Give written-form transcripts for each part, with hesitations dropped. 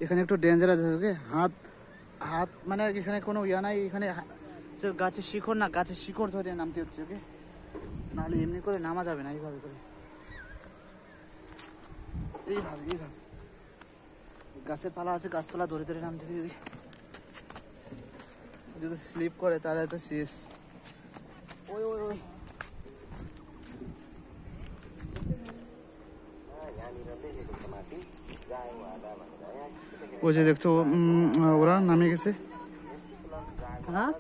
এখানে একটু ডেঞ্জারাস ওকে। হাত হাত মানে এখানে কোনো ইয়া নাই, এখানে গাছের শিকড় না, গাছের শিকড় ধরে নামতে হচ্ছে ওকে, নাহলে এমনি করে নামা যাবে না। এইভাবে করে এইভাবে এইভাবে গাছের পালা আছে, গাছপালা ধরে ধরে নামতে হবে। যদি স্লিপ করে তাহলে তো শেষ। ওই ওই ওই ওই যে দেখছো ওরা নামে গেছে। হ্যাঁ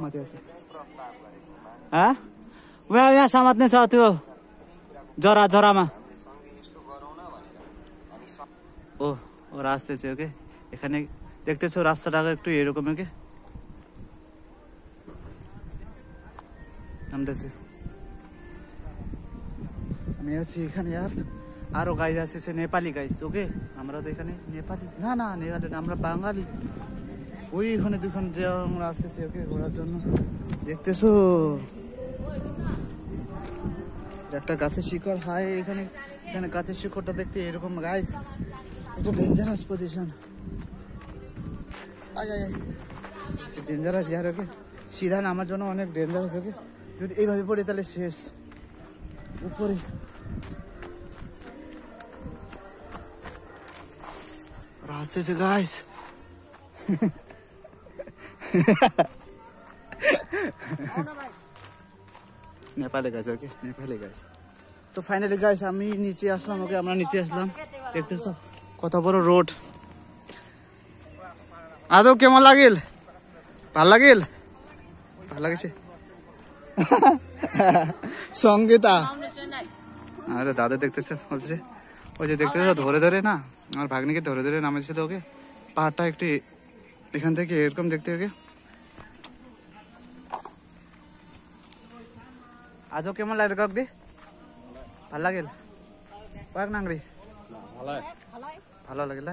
माथि আছে हाँ वहाँ यहाँ समात्ने छ त्यो जरा जरामा ও ওরা আসতেছে ওকে। এখানে দেখতেছো রাস্তাটা একটু এরকম ওকে নামতেছে। আমি আছি এখানে আর আরো গাইজ আসতেছে, নেপালি গাইজ ওকে। আমরা তো এখানে নেপালি না, না নেপালি না, আমরা বাঙালি। ওইখানে দুখান যে আমরা আসতেছি ওকে ঘোরার জন্য। দেখতেছো একটা গাছের শিকড়, হাই এখানে এখানে গাছের শিকড়টা দেখতে এরকম গাইজ, একটু ডেঞ্জারাস পজিশন। আয় আয় ডেঞ্জারাস ইয়ার ওকে, সিধা নামার জন্য অনেক ডেঞ্জারাস ওকে। যদি এইভাবে পড়ে তাহলে শেষ। উপরে আসতেছে গাইজ নেপালে গাছ ওকে, নেপালে গাছ। তো ফাইনালি গাইস আমি নিচে আসলাম ওকে, আমরা নিচে আসলাম। দেখতেছো কত বড় রোড। আদৌ কেমন লাগিল? ভাল লাগিল? ভাল লাগিছে সঙ্গীতা? আরে দাদা দেখতেছে বলছে, ওই যে দেখতেছো ধরে ধরে না, আমার ভাগ্নিকে ধরে ধরে নামেছিল ওকে। পাহাড়টা একটু এখান থেকে এরকম দেখতে ওকে। আজও কেমন লাগে কাক দি? ভাল লাগিল? কয়েক নাংরি ভালো লাগিল?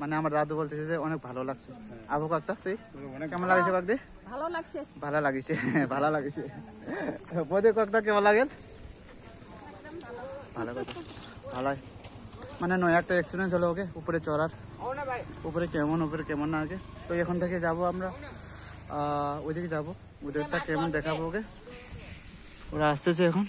মানে আমার দাদু বলতেছে যে অনেক ভালো লাগছে। আবু কাকটা তুই কেমন লাগিছে কাক দি? ভালো লাগছে, ভালো লাগিছে, ভালো লাগিছে। বৌদি কাকটা কেমন লাগিল? ভালো কথা, ভালো। মানে নয় একটা এক্সপিরিয়েন্স হলো ওকে উপরে চড়ার, উপরে কেমন না আগে। তো এখন থেকে যাবো আমরা ওইদিকে যাবো, ওইদিকটা কেমন দেখাবো ওকে। ওরা আসতেছে এখন।